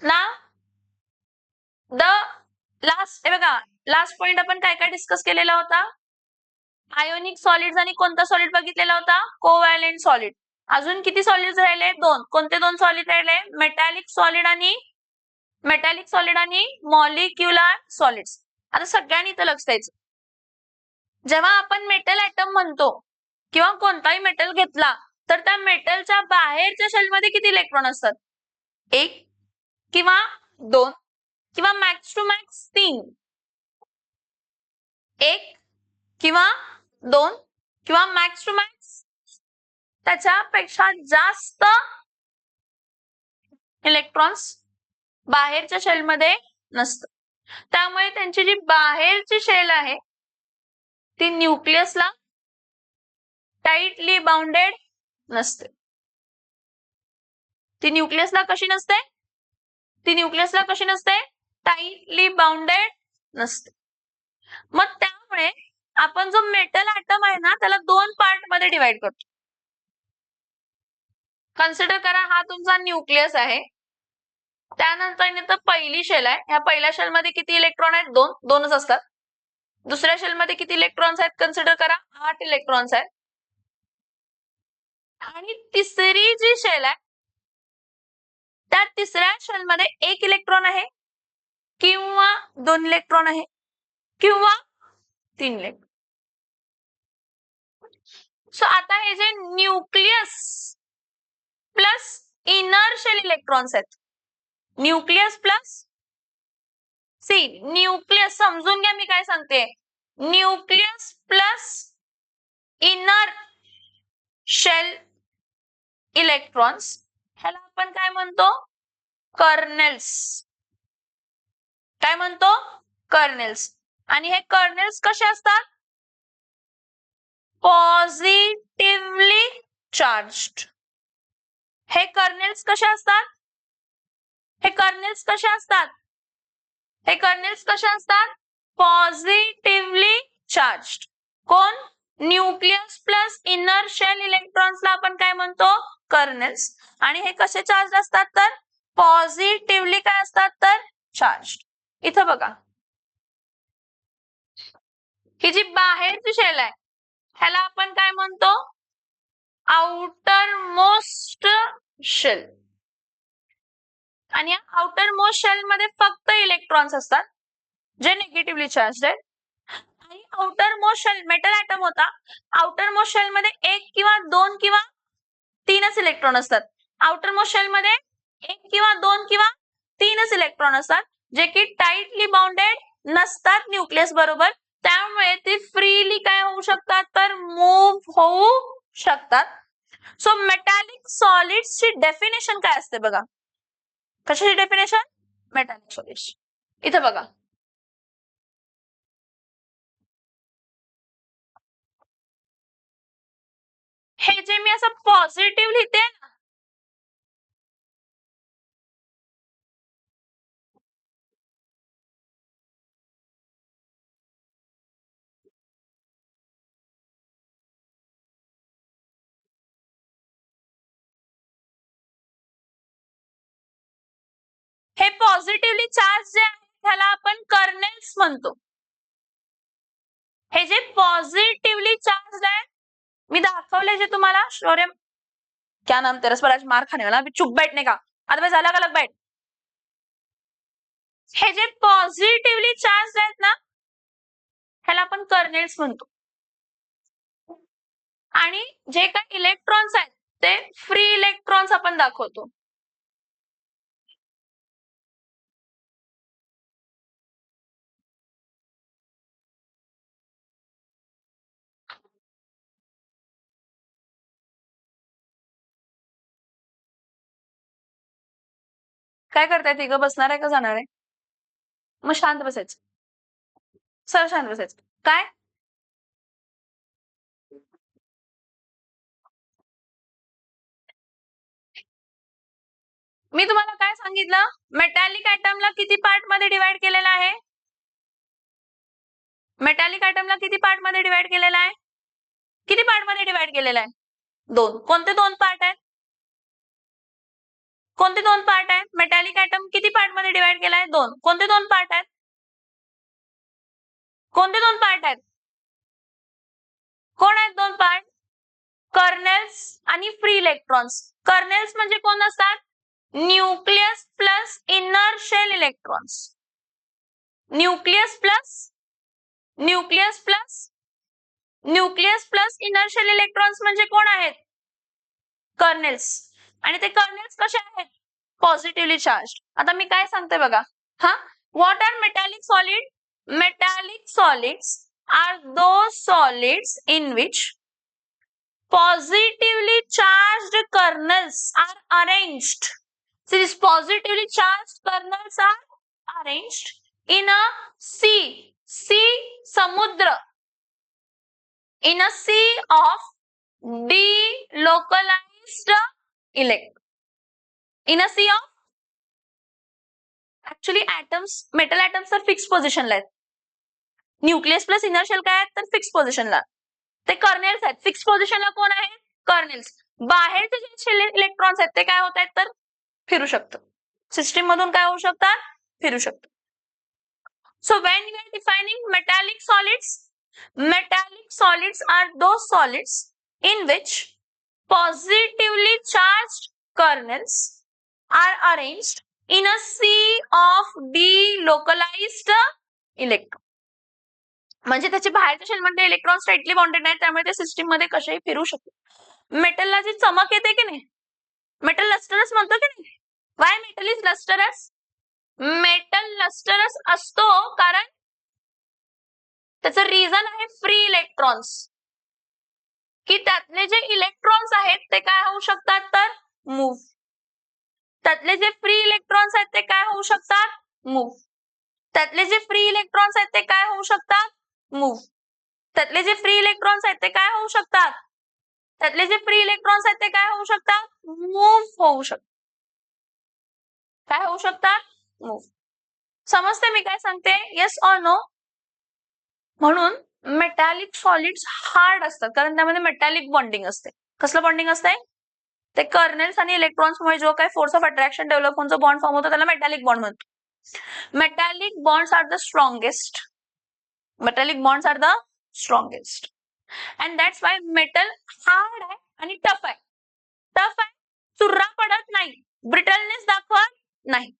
ना the last हे बघा, लास्ट पॉइंट आपण काय काय डिस्कस केलेला होता? आयोनिक सॉलिड्स आणि कोणता सॉलिड बघितलेला होता? Covalent solid. अजून किती सॉलिड्स राहिले? दोन. कोणते दोन सॉलिड राहिले? मेटॅलिक सॉलिड आणि मॉलिक्युलर सॉलिड्स. आता सगळ्यांनी इथं लक्ष द्यायचं. जेव्हा आपण मेटल ऍटम म्हणतो किंवा कोणताही मेटल घेतला तर त्या मेटलच्या बाहेरच्या शेलमध्ये किती इलेक्ट्रॉन असतात? एक किंवा दोन किंवा मॅक्स टू मॅक्स तीन. एक किंवा दोन किंवा मॅक्स टू मॅक्स त्याच्यापेक्षा जास्त इलेक्ट्रॉन्स बाहेरच्या शेलमध्ये नसतं. त्यामुळे त्यांची जी बाहेरची शेल आहे ती न्यूक्लियसला टाइटली बाउंडेड नसते. ती न्यूक्लियसला कशी नसते? टाइटली बाउंडेड नसते. मग त्यामुळे आपण जो मेटल ऍटम आहे ना त्याला दोन पार्ट मध्ये डिवाइड करतो. कन्सिडर करा हा तुमचा न्यूक्लियस आहे. त्यानंतर इथं पहिली शेल आहे. ह्या पहिल्या शेल मध्ये किती इलेक्ट्रॉन आहेत? दोनच असतात. दुसऱ्या शेल मध्ये किती इलेक्ट्रॉन्स आहेत? कन्सिडर करा 8 इलेक्ट्रॉन्स आहेत. आणि तिसरी जी शेल आहे त्या तिसऱ्या शेल मध्ये 1 इलेक्ट्रॉन आहे किंवा 2 इलेक्ट्रॉन आहे किंवा 3 इलेक्ट्रॉन. सो आता हे जे nucleus plus inner shell electrons आहेत. न्यूक्लियस प्लस न्यूक्लियस समजून घ्या मी काय सांगते. Nucleus plus inner shell electrons ह्याला आपण काय म्हणतो? कर्नेल्स. काय म्हणतो? कर्नेल्स. आणि हे कर्नेल्स कसे असतात? Positively charged. हे कर्नेल्स कसे असतात? Positively charged. कोण? न्यूक्लियस प्लस इनर शेल इलेक्ट्रॉन्सला आपण काय म्हणतो? कर्नेल्स. आणि हे कसे चार्ज असतात? तर पॉझिटिव्हली काय असतात? तर चार्ज्ड. इथं बघा ही जी बाहेरची शेल आहे ह्याला आपण काय म्हणतो? Outer most shell. आणि या आउटर मोस्ट शेल मध्ये फक्त इलेक्ट्रॉन्स असतात जे निगेटिव्हली चार्ज आहेत. आणि outer most shell metal atom होता. आउटर मोस्ट शेल मध्ये 1 किंवा 2 किंवा 3च इलेक्ट्रॉन असतात. आउटर मोस्ट शेल मध्ये 1 किंवा 2 किंवा 3च इलेक्ट्रॉन असतात जे की टाइटली बाउंडेड नसतात न्यूक्लियस बरोबर. त्यामुळे ते फ्रीली काय होऊ शकतात? तर मूव्ह होऊ शकतात. सो मेटॅलिक सॉलिड्सची डेफिनेशन काय असते बघा. कशाची डेफिनेशन? Metallic solids. इथं बघा हे जे मी असं पॉझिटिव्ह लिहिते ना हे पॉझिटिव्हली चार्ज जे आहे त्याला आपण कर्नेल्स म्हणतो. हे जे पॉझिटिव्हली चार्ज आहे मी दाखवले जे तुम्हाला शौर्य क्या नाम तेरा स्वराज मार खाने वाला अभी चुप बैठने का अदरवाइज अलग अलग बैठ. हे जे पॉझिटिव्हली चार्ज आहेत ना ह्याला आपण कर्नेल्स म्हणतो. आणि जे काही इलेक्ट्रॉन्स आहेत ते फ्री इलेक्ट्रॉन्स आपण दाखवतो. काय करताय? तिघं बसणार आहे का जाणार आहे? मग शांत बसायचं. सर शांत बसायचं. काय? मी तुम्हाला काय सांगितलं? मेटॅलिक ऍटमला किती पार्ट मध्ये डिवाइड केलेला आहे? मेटॅलिक ऍटमला किती पार्ट मध्ये डिवाइड केलेला आहे? किती पार्ट मध्ये डिवाइड केलेला आहे? 2. कोणते 2 पार्ट आहेत? कोणते दोन पार्ट आहेत? मेटॅलिक ऍटम किती पार्ट मध्ये डिवाइड केलाय? दोन. कोणते दोन पार्ट आहेत? कोणते दोन पार्ट आहेत? कोण आहेत दोन पार्ट? कर्नेल्स आणि फ्री इलेक्ट्रॉन्स. कर्नेल्स म्हणजे कोण असतात? Nucleus plus inner shell electrons. Nucleus plus inner shell electrons म्हणजे कोण आहेत? कर्नेल्स. आणि ते कर्नेल्स कसे आहेत? Positively charge. आता मी काय सांगते बघा. हा, what are metallic solid? Metallic solids are those solids in which positively charged kernels are arranged. So these positively charged kernels are arranged in a samudra, in a sea of delocalized electrons. In a sea of, actually atoms, metal atoms are fixed position ला आहेत. Nucleus plus inner shell काय आहेत? तर fix पोझिशनला. ते kernels आहेत. Fix पोझिशनला कोण आहेत? कर्नेल्स. बाहेरचे जे इलेक्ट्रॉन्स आहेत ते काय होत आहेत? तर फिरू शकतात. सिस्टीम मधून काय होऊ शकतात? फिरू शकतात. So when you are defining metallic solids are those solids in which positively charged kernels are arranged in a sea of delocalised electron. म्हणजे त्याचे बाहेरच्या शेलमध्ये इलेक्ट्रॉन स्ट्रेटली बॉन्डेड आहेत, त्यामुळे ते सिस्टीम मध्ये कशाही फिरू शकतात. मेटलला जी चमक येते की नाही, मेटल लस्टरस म्हणतो की नाही. Y metal is lustrous? Metal lustrous असतो कारण त्याचं रिझन आहे फ्री इलेक्ट्रॉन्स. की त्यातले जे इलेक्ट्रॉन्स आहेत ते काय होऊ शकतात? तर मूव्ह. त्यातले जे फ्री इलेक्ट्रॉन्स आहेत ते काय होऊ शकतात? मूव्ह. त्यातले जे फ्री इलेक्ट्रॉन्स आहेत ते काय होऊ शकतात? मूव्ह. त्यातले जे फ्री इलेक्ट्रॉन्स आहेत ते काय होऊ शकतात? त्यातले जे फ्री इलेक्ट्रॉन्स आहेत ते काय होऊ शकतात? मूव्ह होऊ शकतात. काय होऊ शकतात? मूव्ह. समजते मी काय सांगते? Yes or no? म्हणून मेटॅलिक सॉलिड्स हार्ड असतात कारण त्यामध्ये मेटॅलिक बॉन्डिंग असते. कसलं बॉन्डिंग असते? ते कर्नेल्स आणि इलेक्ट्रॉन्समुळे जो काही फोर्स ऑफ अट्रॅक्शन डेव्हलप होऊन जो बॉन्ड फॉर्म होतो त्याला मेटॅलिक बॉन्ड म्हणतो. Metallic bonds are the strongest. Metallic bonds are the strongest. And that's why metal hard आहे आणि टफ आहे. टफ आहे, चुर्रा पडत नाही, ब्रिटलनेस दाखवत नाही.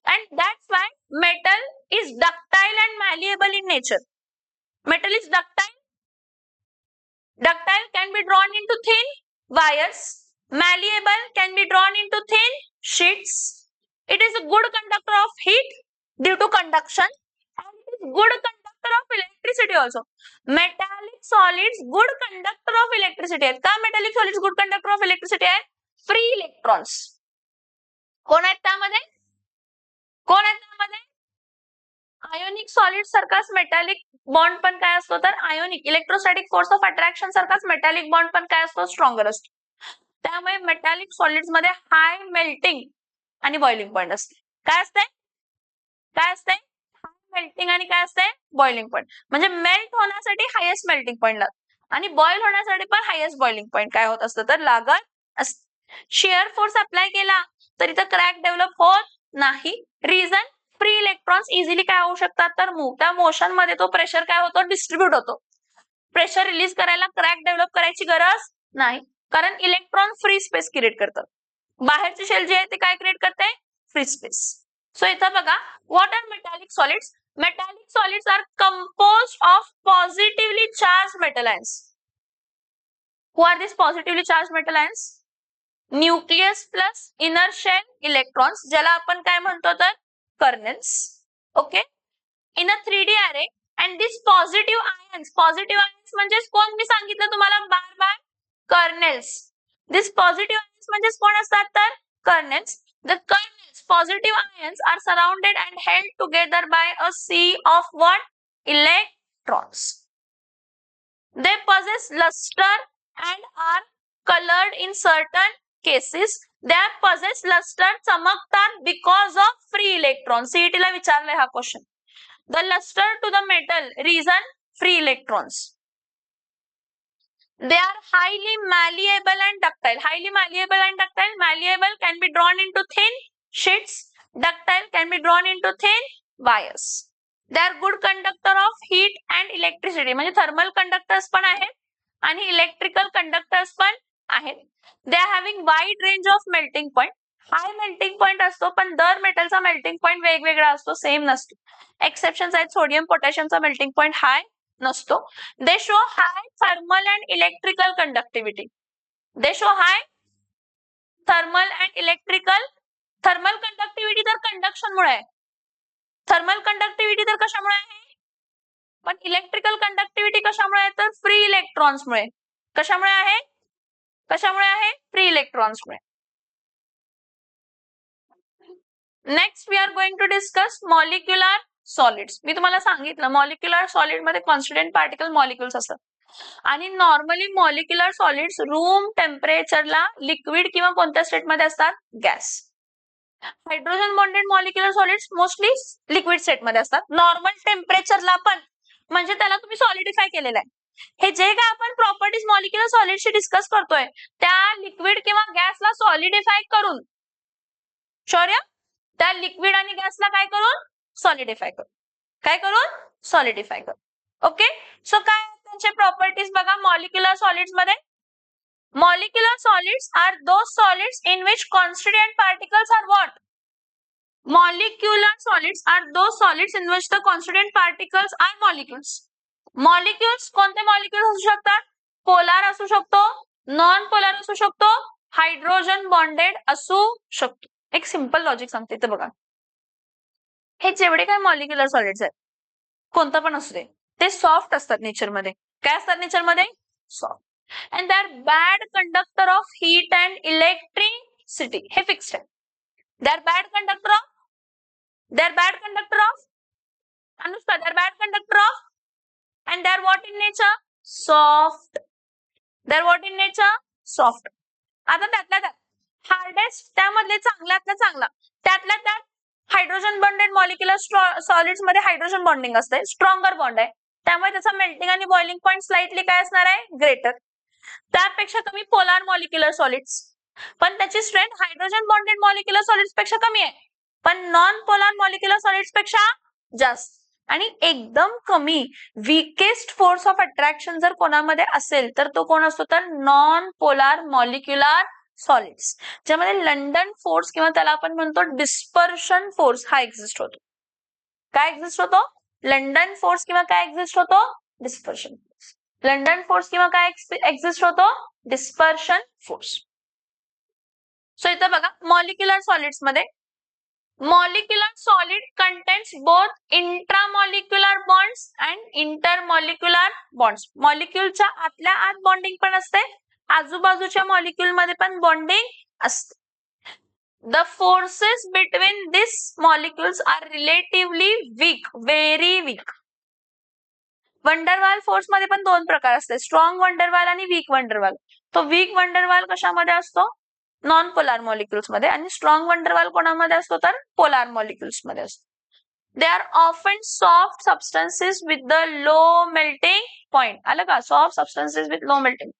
And that's why metal is ductile and malleable in nature. Metal is ductile. Ductile can be drawn into thin wires. Malleable can be drawn into thin sheets. It is a good conductor of heat due to conduction, and it is good conductor of electricity also. Metallic solids good conductor of electricity. का metallic solids good conductor of electricity आहे? Free electrons. कोण आहेत त्यामध्ये? कोण आहेत त्यामध्ये? Ionic solid सारखाच metallic bond पण काय असतो? तर ionic electrostatic force of attraction सारखाच मेटॅलिक बॉन्ड पण काय असतो? स्ट्रॉंगर असतो. त्यामुळे मेटॅलिक सॉलिड्स मध्ये हाय मेल्टिंग आणि बॉइलिंग पॉइंट असते. काय असते? काय असते? हाय मेल्टिंग आणि काय असते? Boiling point. म्हणजे मेल्ट होण्यासाठी हायेस्ट मेल्टिंग पॉइंट लागतो आणि बॉइल होण्यासाठी पण हायेस्ट बॉइलिंग पॉइंट काय होत असतं? तर लागत असतं. शिअर फोर्स अप्लाय केला तर इथं क्रॅक डेव्हलप होत नाही. रिझन फ्री इलेक्ट्रॉन्स इझिली काय होऊ शकतात? तर मूव्ह. त्या मोशन मध्ये तो प्रेशर काय होतो? डिस्ट्रीब्यूट होतो. प्रेशर रिलीज करायला क्रॅक डेव्हलप करायची गरज नाही कारण इलेक्ट्रॉन फ्री स्पेस क्रिएट करतात. बाहेरची शेल जी आहे ते काय क्रिएट करते? Free space. सो इथं बघा, what are metallic solids? Metallic solids are composed of positively charge metal ions. Who are this positively charge metal ions? Nucleus plus inner shell electrons, ज्याला आपण काय म्हणतो? तर kernels. Okay, in a 3D array. and this positive ions म्हणजे कोण? मी सांगितलं तुम्हाला बार kernels. this positive ions म्हणजे कोण असतात? तर kernels. the kernels positive ions are surrounded and held together by a sea of what? Electrons. they possess luster and are colored in certain cases. they possess luster, चमकतात because of free electrons. CET ला विचारलाय हा question. the luster to the metal, reason free electrons. They are highly malleable and ductile. Highly malleable and ductile. Malleable can be drawn into thin sheets. Ductile can be drawn into thin wires. They are good conductor of heat and electricity. म्हणजे thermal conductors पण आहेत आणि electrical conductors पण आहेत. They are having wide range of melting point. High melting point असतो पण दर मेटलचा मेल्टिंग पॉइंट वेगवेगळा असतो, सेम नसतो. एक्सेप्शन्स आहेत, सोडियम पोटॅशियमचा मेल्टिंग पॉइंट हाय नसतो. दे show hi thermal and electrical conductivity. They show hi thermal and electrical. Thermal conductivity तर कंडक्शन मुळे आहे. थर्मल कंडक्टिव्हिटी तर कशामुळे आहे? पण इलेक्ट्रिकल कंडक्टिव्हिटी कशामुळे आहे? तर फ्री इलेक्ट्रॉन्स मुळे. कशामुळे आहे? कशामुळे आहे? फ्री इलेक्ट्रॉन्स मुळे. Next we are going to discuss molecular solids. मी तुम्हाला सांगितलं मॉलिक्युलर सॉलिड मध्ये कॉन्स्टिट्युएंट पार्टिकल मॉलिक्युल्स असतात आणि नॉर्मली मॉलिक्युलर सॉलिड्स रूम टेम्परेचरला लिक्विड किंवा कोणत्या स्टेट मध्ये असतात? Gas. Hydrogen bonded molecular solids mostly liquid state मध्ये असतात. नॉर्मल टेम्परेचरला पण, म्हणजे त्याला तुम्ही सॉलिडिफाय केलेलं आहे. हे जे काय आपण प्रॉपर्टीज मॉलिक्युलर सॉलिडची डिस्कस करतोय त्या लिक्विड किंवा गॅसला सॉलिडिफाय करून, शौर्य, त्या लिक्विड आणि गॅसला काय करून? सॉलिडिफाय करून. काय करून? सॉलिडिफाय करून. ओके. सो काय त्यांचे प्रॉपर्टीज बघा मॉलिक्युलर सॉलिड्स मध्ये. Molecular solids are those solids in which constituent particles are what? Molecular solids are those solids in which the constituent particles are molecules. Molecules कोणते molecules असू शकतात? पोलार असू शकतो, non polar असू शकतो, hydrogen bonded असू शकतो. एक सिंपल लॉजिक सांगते इथे बघा. हे जेवढे काय मॉलिक्युलर सॉलिड्स आहेत कोणतं पण असू दे ते सॉफ्ट असतात नेचर मध्ये. काय असतात नेचर मध्ये? Soft. And they are bad conductor of heat and electricity. हे fixed आहे. They are bad conductor of. They are bad conductor of. Anushka, they are bad conductor of. And they are what in nature? Soft. They are what in nature? Soft. आता त्यातल्या त्यात hardest त्यामधले चांगल्यातला चांगला त्यातल्या त्यात hydrogen bonded molecular solids मध्ये hydrogen bonding असते, stronger bond आहे, त्यामुळे त्याचा मेल्टिंग आणि बॉइलिंग पॉइंट स्लाइटली काय असणार आहे? ग्रेटर. त्यापेक्षा कमी पोलार मॉलिक्युलर सॉलिड्स, पण त्याची strength hydrogen bonded molecular solids पेक्षा कमी आहे, पण नॉन पोलार मॉलिक्युलर सॉलिड्स पेक्षा जास्त. आणि एकदम कमी वीकेस्ट फोर्स ऑफ अट्रॅक्शन जर कोणामध्ये असेल तर तो कोण असतो? तर नॉन पोलार मॉलिक्युलर सॉलिड्स, ज्यामध्ये लंडन फोर्स किंवा त्याला आपण म्हणतो डिस्पर्शन फोर्स हा एक्झिस्ट होतो. काय एक्झिस्ट होतो? लंडन फोर्स किंवा काय एक्झिस्ट होतो? Dispersion force. लंडन फोर्स किंवा काय एक्झिस्ट होतो? Dispersion force. सो इथं बघा मॉलिक्युलर सॉलिड्स मध्ये molecular solid contains both intramolecular bonds and intermolecular bonds. मॉलिक्युलच्या आतल्या आत बॉन्डिंग पण असते, आजूबाजूच्या मॉलिक्युल मध्ये पण बॉन्डिंग असते. The forces between these molecules are relatively weak, very weak. Van der Waals force मध्ये पण दोन प्रकार असते, स्ट्रॉंग वंडरवाल आणि वीक वंडरवाल. तो वीक वंडरवाल कशामध्ये असतो? नॉन पोलार मॉलिक्युल्स मध्ये, आणि स्ट्रॉंग वंडरवाल कोणामध्ये असतो? तर पोलार मॉलिक्युल्स मध्ये असतो. They are often soft substances with the low melting point. आलं का? Soft substances with low melting.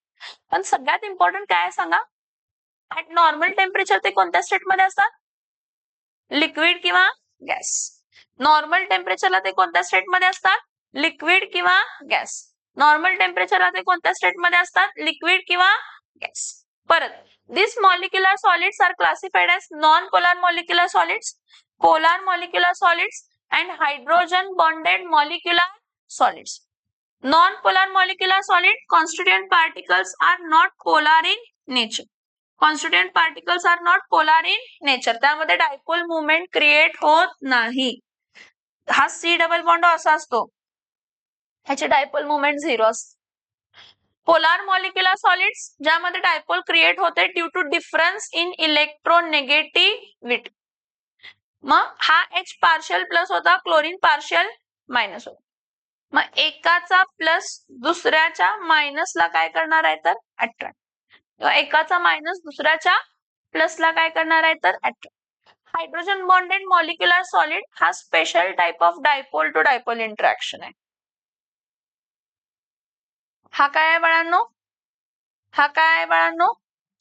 पण सगळ्यात इम्पॉर्टंट काय सांगा? ऍट नॉर्मल टेम्परेचर ते कोणत्या स्टेट मध्ये असतात? लिक्विड किंवा गॅस. नॉर्मल टेम्परेचरला ते कोणत्या स्टेट मध्ये असतात? लिक्विड किंवा गॅस. नॉर्मल टेम्परेचरला ते कोणत्या स्टेट मध्ये असतात? लिक्विड किंवा गॅस. परत this molecular solids are classified as non polar molecular solids, polar molecular solids and hydrogen bonded molecular solids. Non-polar molecular solid constituent particles are not polar in nature. Constituent particles are not polar in nature. त्यामध्ये dipole movement create होत नाही. हा C double bond असा असतो, ह्याची dipole movement 0 असते. Polar molecular solids ज्यामध्ये dipole create होते due to difference in electronegativity. मग हा H पार्शियल प्लस होता, क्लोरीन पार्शियल मायनस होता. मग एकाचा प्लस दुसऱ्याच्या मायनसला काय करणार आहे? तर अट्रॅक्ट. एकाचा मायनस दुसऱ्याच्या प्लसला काय करणार आहे? तर attract. Hydrogen bonded molecular solid हा special type of dipole to dipole interaction आहे. हा काय आहे बाळांनो? हा काय आहे बाळांनो?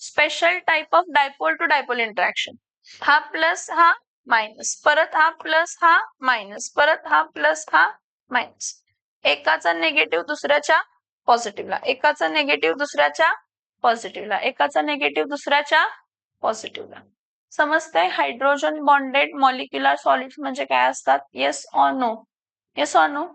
Special type of dipole to dipole interaction. हा प्लस हा मायनस, परत हा प्लस हा मायनस, परत हा प्लस हा मायनस. एकाचा निगेटिव्ह दुसऱ्याच्या पॉझिटिव्हला, एकाचा निगेटिव्ह दुसऱ्याच्या पॉझिटिव्हला, एकाचा निगेटिव्ह दुसऱ्याच्या पॉझिटिव्हला. समजतंय? हायड्रोजन बॉन्डेड मॉलिक्युलर सॉलिड्स म्हणजे काय असतात? Yes or no? Yes or no?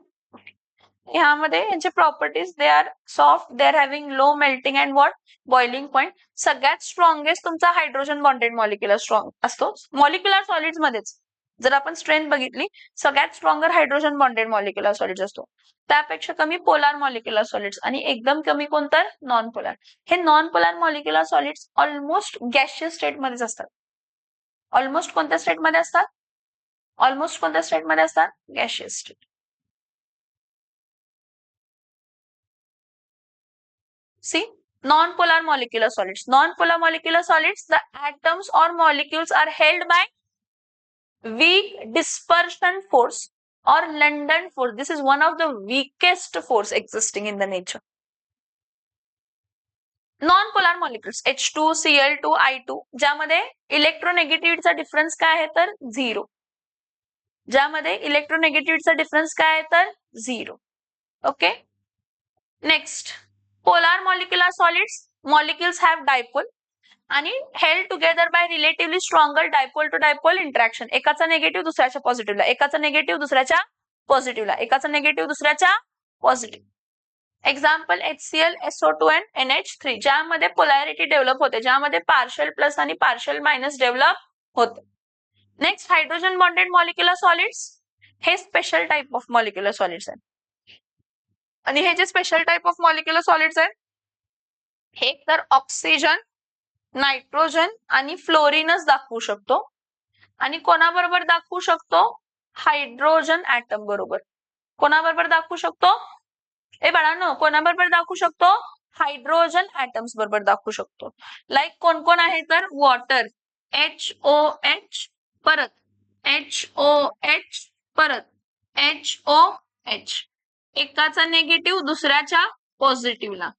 ह्यामध्ये यांचे properties, they are soft, they are having low melting and what boiling point. सगळ्यात स्ट्रॉंगेस्ट तुमचा हायड्रोजन बॉन्डेड मॉलिक्युलर स्ट्रॉंग असतो मॉलिक्युलर सॉलिड्स मध्येच. जर आपण स्ट्रेंथ बघितली, सगळ्यात stronger hydrogen bonded molecular solids असतो. त्यापेक्षा कमी पोलार मॉलिक्युलर सॉलिड्स आणि एकदम कमी कोणतं? Non polar. हे non polar molecular solids almost gaseous state मध्येच असतात. ऑलमोस्ट कोणत्या स्टेट मध्ये असतात? ऑलमोस्ट कोणत्या स्टेट मध्ये असतात? Gaseous state. See, non-polar molecular solids. Non-polar molecular solids, the atoms or molecules are held by weak dispersion force or London force. This is one of the weakest force existing in the nature. Non-polar molecules H2, Cl2, I2 ज्यामध्ये इलेक्ट्रोनेगेटिव्हिटीचा difference काय आहे तर 0. ज्यामध्ये इलेक्ट्रोनेगेटिव्हिटीचा difference काय आहे तर 0. Okay. Next, polar molecular solids, molecules have dipole आणि held together by relatively stronger dipole to dipole interaction. एकाचा निगेटिव्ह दुसऱ्याच्या पॉझिटिव्हला, एकाचा निगेटिव्ह दुसऱ्याच्या पॉझिटिव्हला, एकाचा निगेटिव्ह दुसऱ्याच्या positive. Example HCl, SO2 and NH3 ज्यामध्ये पोलॅरिटी डेव्हलप होते, ज्यामध्ये पार्शियल प्लस आणि पार्शियल मायनस डेव्हलप होते. Next, hydrogen bonded molecular solids हे special type of molecular solids आहेत. आणि हे जे special type of molecular solids आहेत हे तर ऑक्सिजन, नायट्रोजन आणि फ्लोरिनच दाखवू शकतो. आणि कोणाबरोबर दाखवू शकतो? हायड्रोजन ऍटम बरोबर. कोणाबरोबर दाखवू शकतो? बाळांनो, कोणाबरोबर दाखवू शकतो? हायड्रोजन ऍटम्स बरोबर दाखवू शकतो. लाईक कोण कोण आहे तर वॉटर HOH, परत HOH, परत HOH. एकाचा निगेटिव्ह दुसऱ्याच्या पॉझिटिव्हला,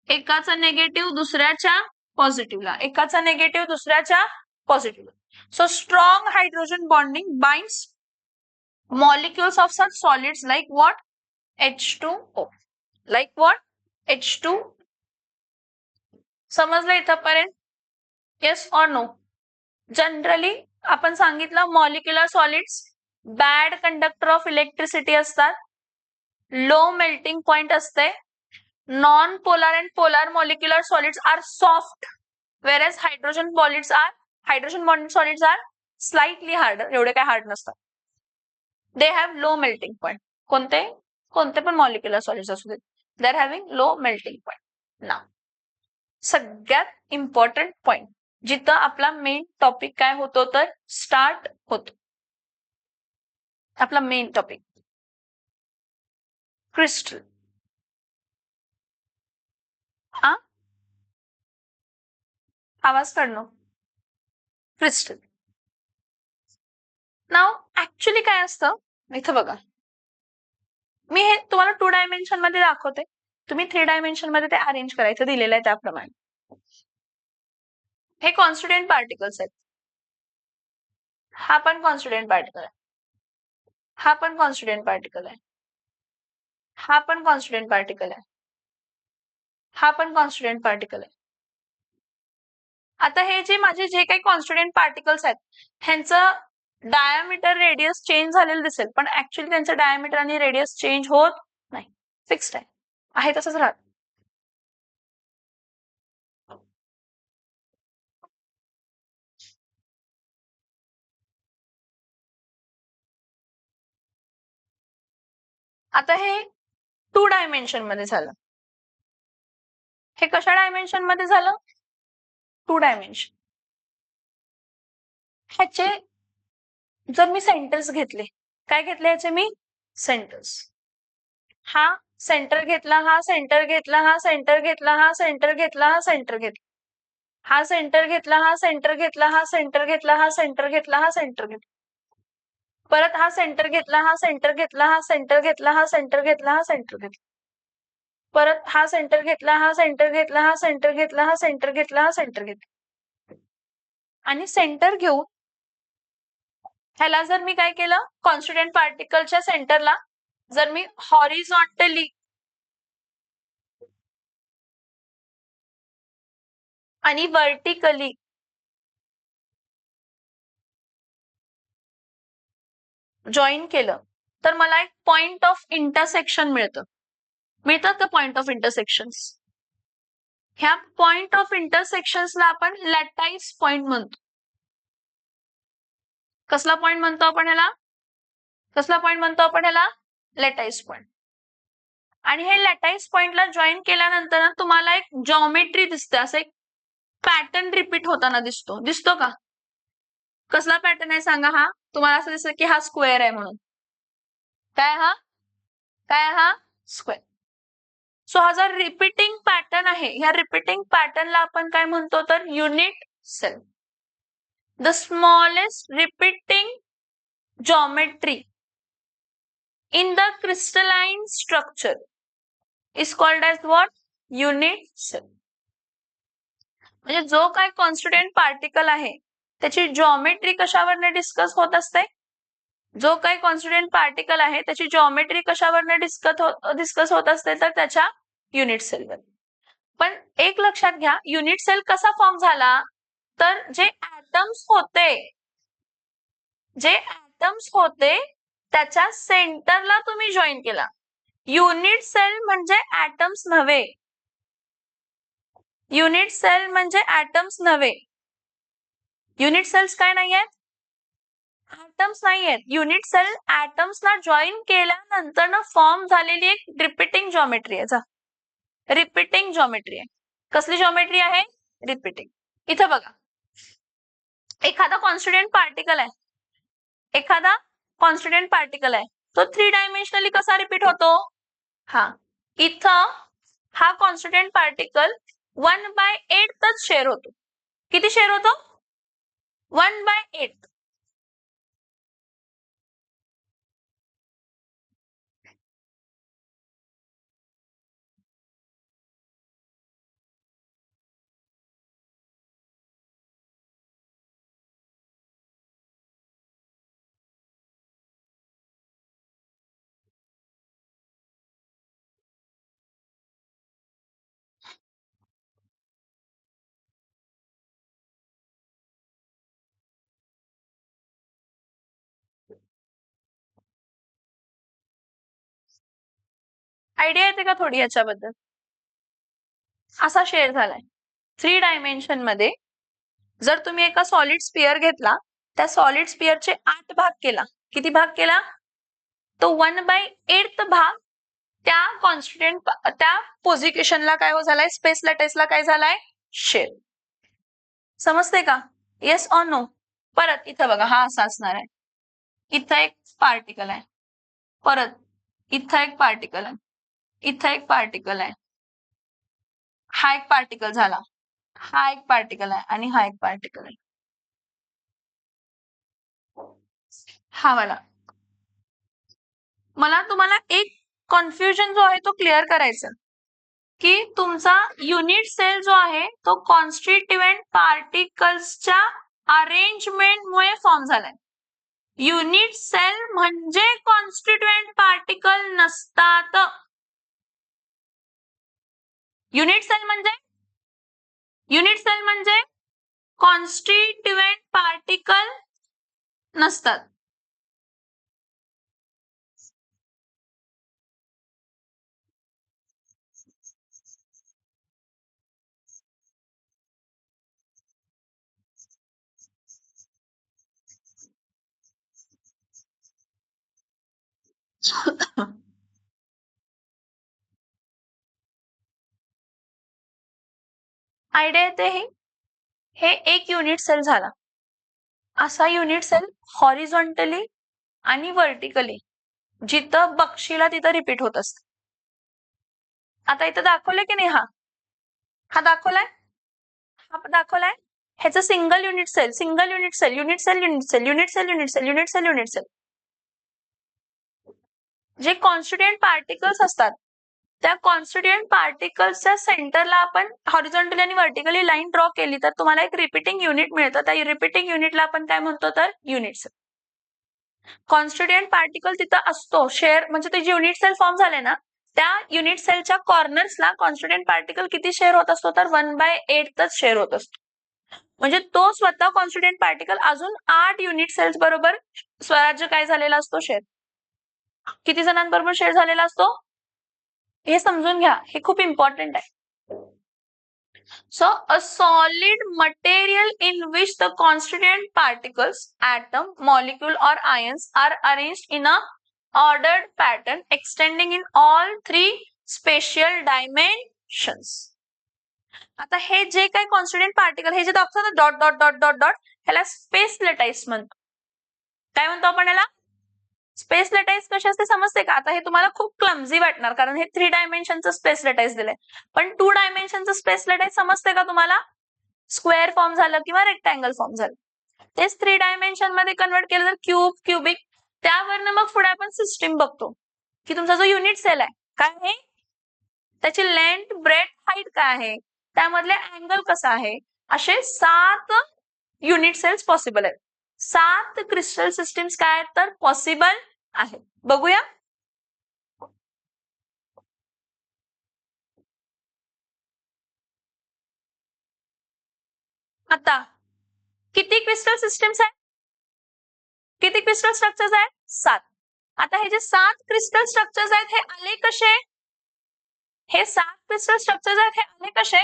एकाचा निगेटिव्ह दुसऱ्याच्या पॉझिटिव्हला, एकाचा निगेटिव्ह दुसऱ्याच्या पॉझिटिव्हला. So strong hydrogen bonding binds molecules of such solids like what? H2O. Like what? H2. समजलं इथपर्यंत? Yes or no? जनरली आपण सांगितलं molecular solids bad conductor of electricity असतात, लो मेल्टिंग पॉइंट असते. Non polar and polar molecular solids are soft, whereas hydrogen bonded solids are slightly hard. एवढे काय hard नसतात. They have low melting point. कोणते पण molecular solids असू देत, they are having low melting point. नाव सगळ्यात इम्पॉर्टंट पॉइंट जिथं आपला मेन टॉपिक काय होतो तर स्टार्ट होतो. आपला मेन टॉपिक क्रिस्टल. आवाज काढणं. क्रिस्टल. नाव ऍक्च्युली काय असतं इथं बघा, मी हे तुम्हाला 2 डायमेन्शन मध्ये दाखवते, तुम्ही 3 डायमेन्शन मध्ये ते अरेंज करायचं दिलेलं आहे त्याप्रमाणे. हे कॉन्स्टिट्युएंट पार्टिकल्स आहेत. हा पण कॉन्स्टिट्युएंट पार्टिकल आहे, हा पण कॉन्स्टिट्युएंट पार्टिकल आहे, हा पण कॉन्स्टिट्युएंट पार्टिकल आहे, हा पण कॉन्स्टिट्युएंट पार्टिकल आहे. आता हे जे काही कॉन्स्टिट्युएंट पार्टिकल्स आहेत ह्यांचं डायमीटर रेडियस चेंज झालेलं दिसेल, पण ऍक्च्युअली त्यांचं डायमीटर आणि रेडियस चेंज होत नाही, फिक्स्ड आहे तसंच राहत. आता हे 2 डायमेन्शन मध्ये झालं. हे कशा डायमेन्शन मध्ये झालं? 2 डायमेन्शन. ह्याचे जर मी सेंटर्स घेतले, काय घेतले ह्याचे मी? सेंटर्स. हा सेंटर घेतला, हा सेंटर घेतला, हा सेंटर घेतला, हा सेंटर घेतला, हा सेंटर घेतला, हा सेंटर घेतला, हा सेंटर घेतला, हा सेंटर घेतला, हा सेंटर घेतला, हा सेंटर घेतला, परत हा सेंटर घेतला, हा सेंटर घेतला, हा सेंटर घेतला, हा सेंटर घेतला, हा सेंटर घेतला. परत हा सेंटर घेतला, हा सेंटर घेतला, हा सेंटर घेतला, हा सेंटर घेतला, हा सेंटर घेतला, आणि सेंटर घेऊन ह्याला जर मी काय केलं, कॉन्स्टिट्युएंट पार्टिकलच्या सेंटरला जर मी हॉरिझॉन्टली आणि वर्टिकली जॉईन केलं तर मला एक पॉइंट ऑफ इंटरसेक्शन मिळतं. मिळतात का पॉइंट ऑफ इंटरसेक्शन्स? ह्या पॉइंट ऑफ इंटरसेक्शन्सला आपण लॅटाईस पॉइंट म्हणतो. कसला पॉइंट म्हणतो आपण ह्याला? कसला पॉइंट म्हणतो आपण ह्याला? Lattice point. आणि हे लॅटाईस पॉइंटला जॉईन केल्यानंतर ना तुम्हाला एक जॉमेट्री दिसते, असं एक पॅटर्न रिपीट होताना दिसतो. दिसतो का? कसला पॅटर्न आहे सांगा? हा तुम्हाला असं दिसतं की हा स्क्वेअर आहे म्हणून. काय हा? काय हा? स्क्वेअर. सो हा जर रिपीटिंग पॅटर्न आहे, ह्या रिपीटिंग पॅटर्नला आपण काय म्हणतो तर unit cell. The smallest repeating geometry in the crystalline structure is called as what? Unit cell. म्हणजे जो काय कॉन्स्टिट्युएंट पार्टिकल आहे त्याची जॉमेट्री कशावरने डिस्कस होत असते? जो काय कॉन्स्टिट्युएंट पार्टिकल आहे त्याची जॉमेट्री कशावरने डिस्कस होत असते तर त्याच्या युनिट सेलवर. पण एक लक्षात घ्या, युनिट सेल कसा फॉर्म झाला तर जे ऍटम्स होते त्याच्या सेंटरला तुम्ही जॉईन केला. युनिट सेल म्हणजे ऍटम्स नव्हे. युनिट सेल म्हणजे ऍटम्स नव्हे. युनिट सेल्स काय नाहीयेत? ऍटम्स नाहीयेत. युनिट सेल ऍटम्सला जॉईन केल्यानंतर फॉर्म झालेली एक रिपीटिंग जॉमेट्री आहे. रिपीटिंग जॉमेट्री आहे. कसली जॉमेट्री आहे? रिपीटिंग. इथं बघा, एखादा कॉन्स्टिट्युएंट पार्टिकल आहे, तो 3 डायमेन्शनली कसा रिपीट होतो? हा, इथं हा कॉन्स्टिट्युएंट पार्टिकल 1/8च शेअर होतो. किती शेअर होतो? 1/8. आयडिया येते का थोडी याच्याबद्दल? असा शेअर झालाय 3 डायमेन्शन मध्ये. जर तुम्ही एका सॉलिड स्पियर घेतला, त्या सॉलिड स्पियरचे 8 भाग केला. किती भाग केला? तो 1/8 भाग त्या कॉन्स्टिट्युएंट त्या पोझिशनला काय हो झालाय? स्पेस लॅटिसला काय झालाय? शेअर. समजते का? Yes or no? परत इथं बघा, हा असा असणार आहे. इथं एक पार्टिकल आहे, परत इथं एक पार्टिकल आहे, इथं एक पार्टिकल आहे, हा एक पार्टिकल झाला, हा एक पार्टिकल आहे आणि हा एक पार्टिकल आहे. हा मला तुम्हाला एक कन्फ्युजन जो आहे तो क्लिअर करायचा की तुमचा युनिट सेल जो आहे तो कॉन्स्टिट्युएंट पार्टिकल्सच्या अरेंजमेंटमुळे फॉर्म झालाय. युनिट सेल म्हणजे कॉन्स्टिट्युएंट पार्टिकल नसतात. युनिट सेल म्हणजे कॉन्स्टिट्युएंट पार्टिकल नसतात. आयडिया येते? हे एक युनिट सेल झाला. असा युनिट सेल हॉरिझॉन्टली आणि व्हर्टिकली जिथं बक्षीला तिथं रिपीट होत असत. आता इथं दाखवलंय की नाही? हा दाखवलाय, हा दाखवलाय. ह्याचं single unit cell, single unit cell, unit cell, unit cell, unit cell, unit cell, unit cell, unit cell. जे कॉन्स्टिट्युएंट पार्टिकल्स असतात त्या कॉन्स्टिट्युएंट पार्टिकल्सच्या सेंटरला आपण हॉरिझॉन्टली आणि व्हर्टिकली लाईन ड्रॉ केली तर तुम्हाला एक रिपीटिंग युनिट मिळतं. त्या रिपीटिंग युनिटला आपण काय म्हणतो तर युनिट सेल. कॉन्स्टिट्युएंट पार्टिकल तिथं असतो शेअर म्हणजे ते जे युनिट सेल फॉर्म झाले ना त्या युनिट सेलच्या कॉर्नर्सला कॉन्स्टिट्युएंट पार्टिकल किती शेअर होत असतो तर 1/8च शेअर होत असतो. म्हणजे तो स्वतः कॉन्स्टिट्युएंट पार्टिकल अजून 8 युनिट सेल्स बरोबर स्वराज्य काय झालेला असतो शेअर. किती जणांबरोबर शेअर झालेला असतो हे समजून घ्या, हे खूप इम्पॉर्टंट आहे. So, a solid material in which the constituent particles, atom, molecule or ions are arranged in a ordered pattern extending in all three spatial dimensions. आता हे जे काही कॉन्स्टिट्युएंट पार्टिकल हे जे दाखवतो ना dot dot dot dot dot ह्याला space lattice म्हणतो. काय म्हणतो आपण याला? स्पेस लॅटाईस कशी असते समजते का? आता हे तुम्हाला खूप क्लमझी वाटणार कारण हे 3 डायमेन्शनचं स्पेस लॅटाईस दिलंय. पण 2 डायमेन्शनचं स्पेस लॅटाईस समजते का तुम्हाला? स्क्वेअर फॉर्म झालं किंवा रेक्टँगल फॉर्म झालं. तेच 3 डायमेन्शन मध्ये कन्वर्ट केलं तर क्यूब, क्यूबिक, त्यावरनं मग पुढे आपण सिस्टीम बघतो की तुमचा जो युनिट सेल आहे काय आहे त्याची लेंथ, ब्रेथ, हाईट काय आहे, त्यामधले अँगल कसा आहे, असे 7 युनिट सेल्स पॉसिबल आहेत. 7 क्रिस्टल सिस्टीम्स काय आहेत तर पॉसिबल आहेत. बघूया. आता किती क्रिस्टल सिस्टीम्स आहेत? किती क्रिस्टल स्ट्रक्चर्स आहेत? 7. आता हे जे 7 क्रिस्टल स्ट्रक्चर्स आहेत हे आले कसे? हे 7 क्रिस्टल स्ट्रक्चर्स आहेत हे आले कसे?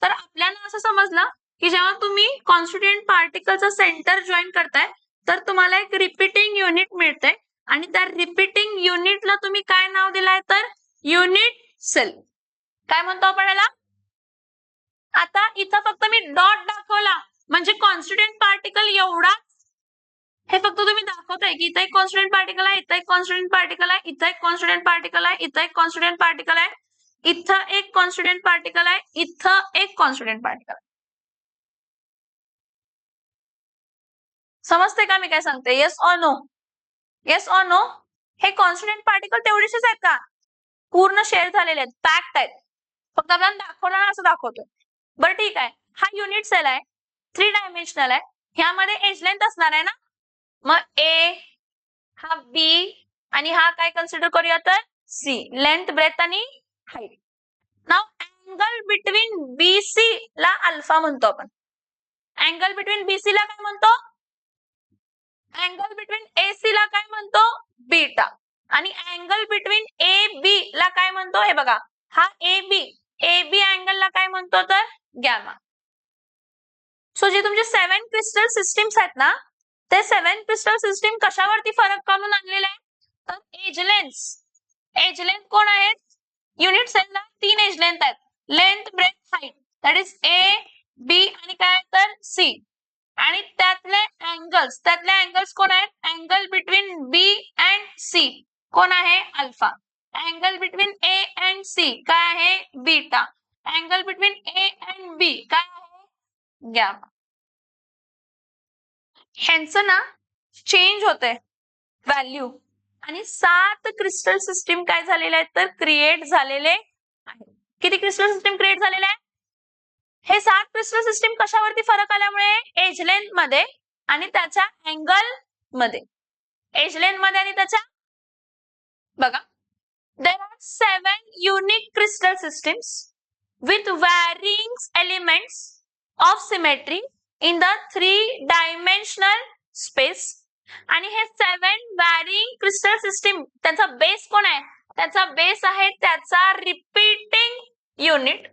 तर आपल्याला असं समजलं की जेव्हा तुम्ही कॉन्स्टिट्युएंट पार्टिकलचा सेंटर जॉईन करताय तर तुम्हाला एक रिपीटिंग युनिट मिळते आणि त्या रिपीटिंग युनिटला तुम्ही काय नाव दिलंय तर युनिट सेल. काय म्हणतो आपण याला? आता इथं फक्त मी डॉट दाखवला म्हणजे कॉन्स्टिट्युएंट पार्टिकल एवढा हे फक्त तुम्ही दाखवताय की इथं एक कॉन्स्टिट्युएंट पार्टिकल आहे, इथं एक कॉन्स्टिट्युएंट पार्टिकल आहे, इथं एक कॉन्स्टिट्युएंट पार्टिकल आहे, इथं एक कॉन्स्टिट्युएंट पार्टिकल आहे, इथं एक कॉन्स्टिट्युएंट पार्टिकल आहे, इथं एक कॉन्स्टिट्युएंट पार्टिकल. समजते का मी काय सांगते? Yes or no? Yes or no? हे कॉन्स्टिट्युएंट पार्टिकल तेवढेच आहेत का? पूर्ण शेअर झालेले आहेत, पॅक्ड आहेत. फक्त आपण दाखवणार असं दाखवतोय. बरं ठीक आहे, हा युनिट सेल आहे, 3 डायमेन्शनल आहे, ह्यामध्ये एज लेंथ असणार आहे ना, मग ए हा बी आणि हा काय कन्सिडर करूया तर सी. लेंथ, ब्रेथ आणि हाईट. नाव अँगल बिटवीन बीसी ला अल्फा म्हणतो आपण. अँगल बिटवीन बीसी ला काय म्हणतो? अँगल बिटवीन एसी ला काय म्हणतो? बीटा. आणि अँगल बिटवीन ए बी ला काय म्हणतो? हे बघा, हा ए बी अँगलला काय म्हणतो तर गॅमा. सो जे तुमचे 7 क्रिस्टल सिस्टीम्स आहेत ना ते 7 क्रिस्टल सिस्टीम कशावरती फरक करून आणलेले आहे तर एज लेंथ. एज लेंथ कोण आहेत? युनिट सेलला 3 एज लेंथ आहेत, length, breadth, height. That is A B आणि काय तर सी. आणि त्यातले अँगल्स कोण आहेत? Angle between B and C कोण आहे? Alpha. Angle between A and C काय आहे? Beta. Angle between A and B काय आहे? गॅमा. ह्यांचं ना चेंज होतंय व्हॅल्यू आणि 7 क्रिस्टल सिस्टीम काय झालेले आहेत तर क्रिएट झालेले आहेत. किती क्रिस्टल सिस्टीम क्रिएट झालेले आहे? हे 7 क्रिस्टल सिस्टीम कशावरती फरक आल्यामुळे? एज लेंथ मध्ये आणि त्याच्या अँगल मध्ये. एज लेंथ मध्ये आणि त्याच्या बघा, there are 7 unique crystal systems with varying elements of symmetry in the 3-dimensional space. आणि हे 7 varying crystal system त्याचा बेस कोण आहे? त्याचा बेस आहे त्याचा रिपीटिंग युनिट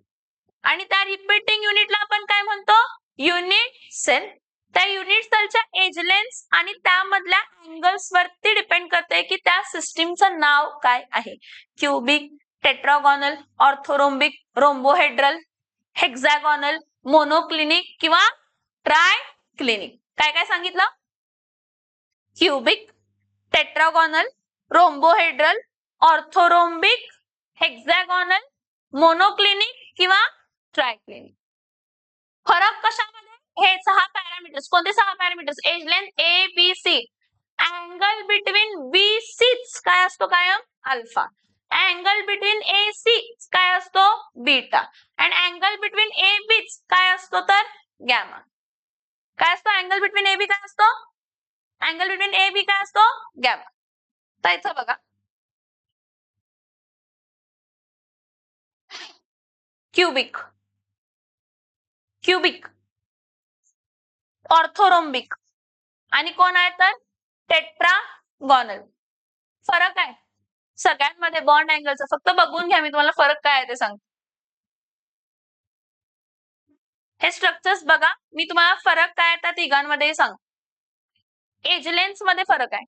आणि त्या रिपीटिंग युनिटला आपण काय म्हणतो? Unit cell. त्या युनिट सेलच्या एज लेंथ आणि त्यामधल्या अँगल्स वरती डिपेंड करते की त्या सिस्टीमचं नाव काय आहे. Cubic, tetragonal, orthorhombic, rhombohedral, hexagonal, monoclinic किंवा ट्रायक्लिनिक. काय काय सांगितलं? Cubic, tetragonal, rhombohedral, orthorhombic, hexagonal, monoclinic किंवा ट्रायक्लिनिक. फरक कशामध्ये? हे 6 पॅरामीटर्स. कोणते 6 parameters? Edge length A B C. Angle between B सीच काय असतो कायम? Alpha. Angle between A C काय असतो beta and angle between A B काय असतो तर गॅमा. काय असतो अँगल बिटवीन ए बी काय असतो अँगल बिटवीन ए बी काय असतो गॅमा. तर इथं बघा क्युबिक क्युबिक ऑर्थोरोम्बिक आणि कोण आहे तर टेट्रागोनल. फरक आहे सगळ्यांमध्ये बॉन्ड अँगलचा. फक्त बघून घ्या मी तुम्हाला फरक काय आहे ते सांगते. हे स्ट्रक्चर्स बघा मी तुम्हाला फरक काय आहे त्या तिघांमध्ये सांग. एज लेंथ मध्ये फरक आहे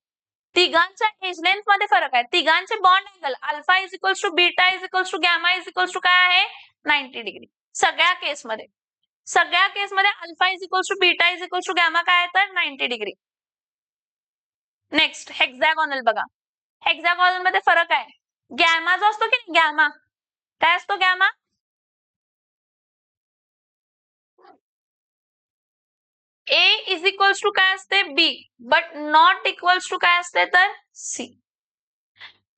तिघांच्या एज लेंथ मध्ये फरक आहे. तिघांचे bond angle alpha is equals to beta is equals to gamma is equals to काय आहे 90 डिग्री. सगळ्या केसमध्ये alpha is equals to beta is equals to gamma काय आहे तर 90 डिग्री. नेक्स्ट हेक्सागोनल बघा. हेक्सागोनल मध्ये फरक आहे. गॅमा जो असतो की गॅमा काय असतो gamma A is equals to काय असते B but not equals to काय असते तर सी.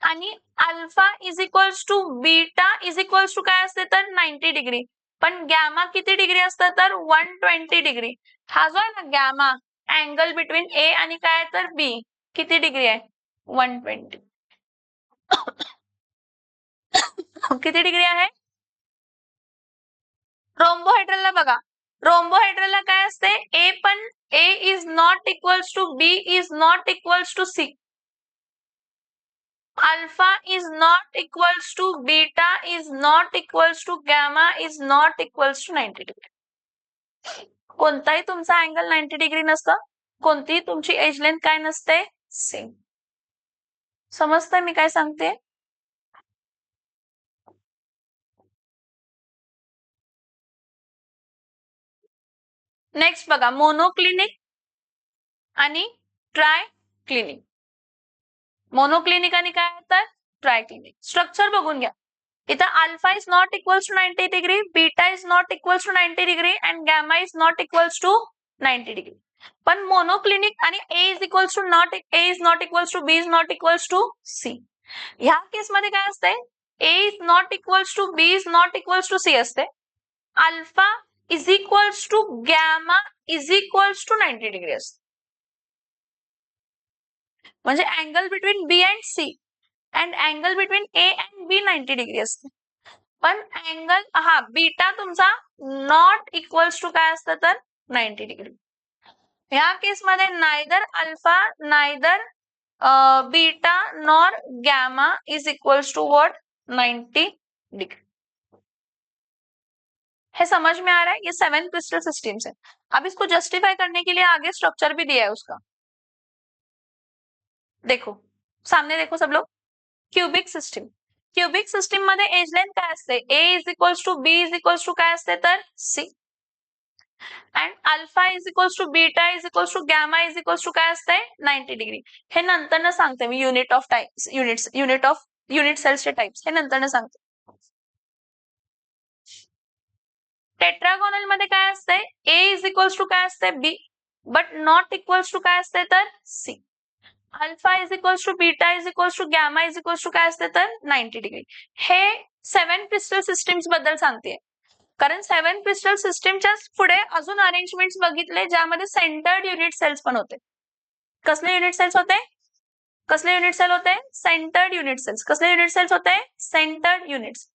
आणि alpha is equals to beta is equals to काय असते तर 90 डिग्री. पण गॅमा किती डिग्री असतं तर 120 डिग्री. हा जो आहे ना गॅमा अँगल बिटवीन ए आणि काय तर बी किती डिग्री आहे 120. किती डिग्री आहे. रोम्बोहेड्रलला बघा रोम्बोहेड्रलला काय असते ए पण A is not equals to B is not equals to C. Alpha is not equals to beta is not equals to gamma is not equals to 90 degree. कोणताही तुमचा अँगल 90 डिग्री नसतं. कोणतीही तुमची एज लेंथ काय नसते same. समजतंय मी काय सांगते. नेक्स्ट बघा मोनोक्लिनिक आणि ट्रायक्लिनिक. मोनोक्लिनिक आणि काय तर ट्रायक्लिनिक. स्ट्रक्चर बघून घ्या. इथं alpha is not equals to 90 degree beta is not equals to 90 degree and gamma is not equals to 90 degree. पण मोनोक्लिनिक आणि A is equals to not A is not equals to B is not equals to C. ह्या केसमध्ये काय असते A is not equals to B is not equals to C असते. Alpha is equals to gamma is equals to 90 degree असते. म्हणजे angle between B and C and angle between A and B 90 degree असते. पण angle हा beta तुमचा not equals to काय असतं तर 90 डिग्री. ह्या केसमध्ये neither alpha neither beta nor gamma is equals to what 90 degree. है समझ में आ रहा है. ये 7 क्रिस्टल सिस्टम्स है. अब इसको जस्टिफाई करने के लिए आगे स्ट्रक्चर भी दिया है उसका. देखो सामने देखो सब लोग. Cubic system. क्यूबिक सिस्टम मध्ये एज लेंथ काय असते A is equals to B is equals to काय असते तर C and alpha is equals to beta is equals to gamma is equals to काय असते 90 डिग्री. हे नंतर न सांगते मी युनिट ऑफ टाइप्स युनिट सेल्सचे टाइप्स हे नंतर न सांगते. टेट्रागोनल मध्ये काय असते ए इज इक्वल्स टू काय असते B but not equals to काय असते तर C. Alpha is equals to beta is equals to gamma is equals to काय असते तर 90 डिग्री. हे 7 क्रिस्टल सिस्टम्स बद्दल सांगते. कारण 7 क्रिस्टल सिस्टमच्या पुढे अजून अरेंजमेंट्स बघितले ज्यामध्ये सेंटर्ड युनिट सेल्स पण होते. कसले युनिट सेल्स होते कसले युनिट सेल होते सेंटर्ड युनिट सेल्स. कसले युनिट सेल्स होते सेंटर्ड युनिट्स.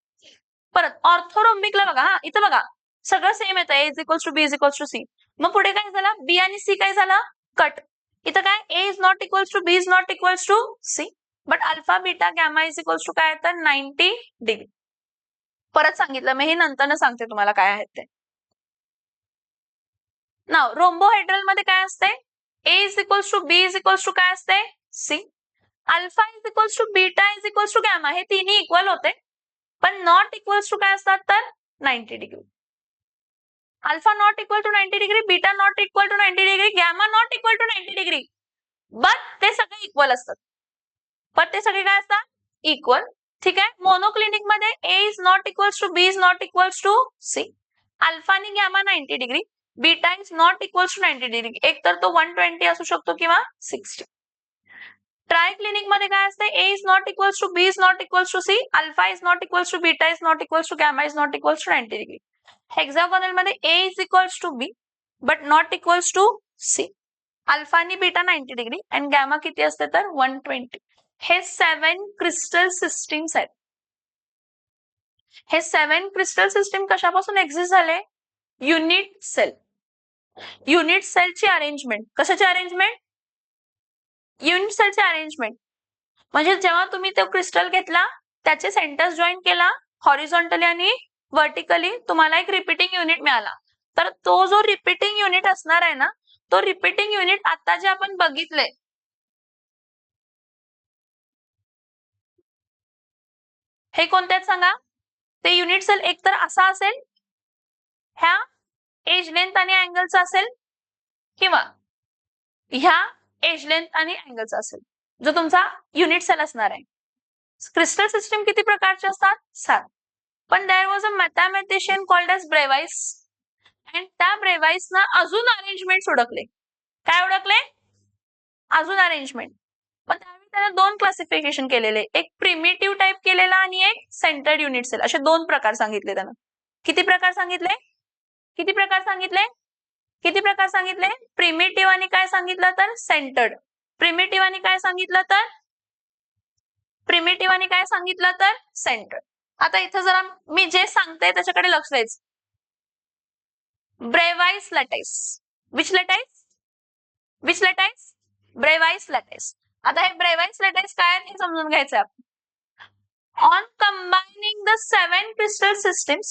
परत ऑर्थोरोम्बिकला बघा हा इथं बघा सगळं सेम येतं A is equals to B is equals to C. मग पुढे काय झालं बी आणि सी काय झालं कट. इथं काय A is not equals to B is not equals to C but alpha beta gamma is equals to काय येतं 90 डिग्री. परत सांगितलं मी हे नंतर सांगते तुम्हाला काय आहे ते. नाव रोम्बोहेड्रल मध्ये काय असते A is equals to B is equals to काय असते C. Alpha is equals to beta is equals to gamma हे तिन्ही इक्वल होते पण नॉट इक्वल्स टू काय असतात तर 90 degree. Alpha not equal to 90 degree beta not equal to 90 degree gamma not equal to 90 degree but ते सगळे equal असतात. पण ते सगळे काय असतात इक्वल. ठीक आहे. मोनोक्लिनिक मध्ये A is not equals to B is not equals to C. Alpha आणि gamma 90 degree beta is not equals to 90 degree. एक तर तो 120 असू शकतो किंवा 60. ट्रायक्लिनिक मध्ये काय असते, A is not equals to B is not equals to C, alpha is not equals to beta is not equals to gamma is not equals to 90 degree. Hexagonal मध्ये A is equals to B but not equals to C, alpha आणि beta 90 degree आणि gamma किती असते तर 120. हे 7 crystal systems आहेत. हे 7 crystal system कशापासून एक्झिस्ट झाले, युनिट सेल. युनिट सेलची अरेंजमेंट, कशाची अरेंजमेंट, युनिट सेलची अरेंजमेंट. म्हणजे जेव्हा तुम्ही तो क्रिस्टल घेतला त्याचे सेंटर्स जॉईन केला हॉरिझॉन्टली आणि व्हर्टिकली, तुम्हाला एक रिपीटिंग युनिट मिळाला. तर तो जो रिपीटिंग युनिट असणार आहे ना, तो रिपीटिंग युनिट आता जे आपण बघितले हे कोणते आहेत सांगा. ते युनिट सेल एकतर असा असेल, ह्या एज लेंथ आणि अँगलचा असेल, किंवा ह्या एज लेंथ आणि अँगलचा असेल, जो तुमचा युनिट सेल असणार आहे. क्रिस्टल सिस्टीम किती प्रकारचे असतात, 7. पण there was a mathematician called as Bravais, आणि त्या ब्रेवाइस ना अजून अरेंजमेंट ओळखले. काय ओळखले, अजून अरेंजमेंट. पण त्यावेळी त्याने 2 क्लासिफिकेशन केलेले, एक प्रिमिटिव्ह टाइप केलेला आणि एक सेंटर्ड युनिट सेल, असे 2 प्रकार सांगितले त्यानं. किती प्रकार सांगितले, किती प्रकार सांगितले, किती प्रकार सांगितले, प्रिमिटिव्ह आणि काय सांगितलं तर सेंटर्ड. प्रिमिटिव्ह आणि काय सांगितलं तर, प्रिमिटिव्ह आणि काय सांगितलं तर सेंटर्ड. आता इथं जरा मी जे सांगते त्याच्याकडे लक्ष द्यायचं. Bravais lattice, which lattice, which lattice, Bravais lattice. आता हे ब्रेवाइस लॅटिस काय हे समजून घ्यायचं आहे. On combining the 7 crystal systems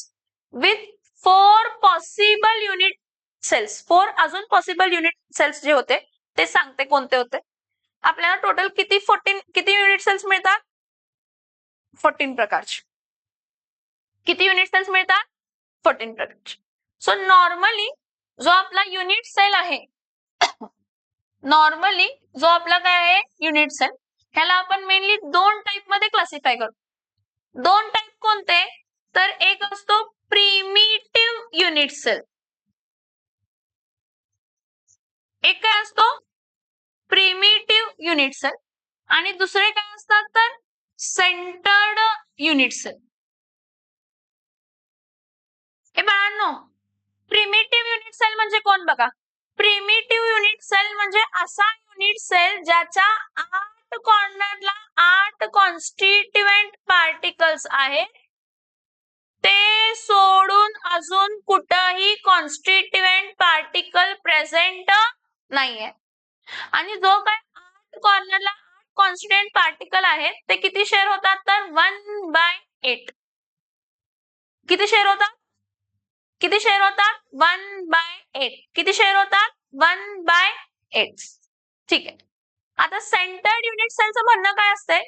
with 4 possible unit cells, 4 अजून पॉसिबल युनिट सेल्स जे होते ते सांगते कोणते होते. आपल्याला टोटल किती 14 किती युनिट सेल्स मिळतात, 14 प्रकारचे. किती युनिट सेल्स मिळतात, 14 प्रकारचे. सो नॉर्मली जो आपला युनिट सेल आहे, नॉर्मली जो आपला काय आहे युनिट सेल, ह्याला आपण मेनली 2 टाइप मध्ये क्लासिफाय करतो. 2 टाइप कोणते तर एक असतो प्रिमिटिव्ह युनिट सेल, एक काय असतो प्रिमिटिव्ह युनिट सेल, आणि दुसरे काय असतात तर सेंटर्ड युनिट सेल. हे बाळांनो, प्रिमिटिव्ह युनिट सेल म्हणजे कोण बघा. प्रिमिटिव्ह युनिट सेल म्हणजे असा युनिट सेल ज्याच्या 8 कॉर्नरला 8 कॉन्स्टिट्युएंट पार्टिकल्स आहेत, ते सोडून अजून कुठेही कॉन्स्टिट्युएंट पार्टिकल प्रेझेंट नाहीये. आणि जो काय 8 कॉर्नरला 8 कॉन्स्टिट्युएंट पार्टिकल आहेत ते किती शेअर होतात तर 1/8. किती शेअर होतात, किती शेअर होतात 1/8. किती शेअर होतात 1/8. ठीक आहे. आता सेंटर्ड युनिट सेलचं म्हणणं काय असते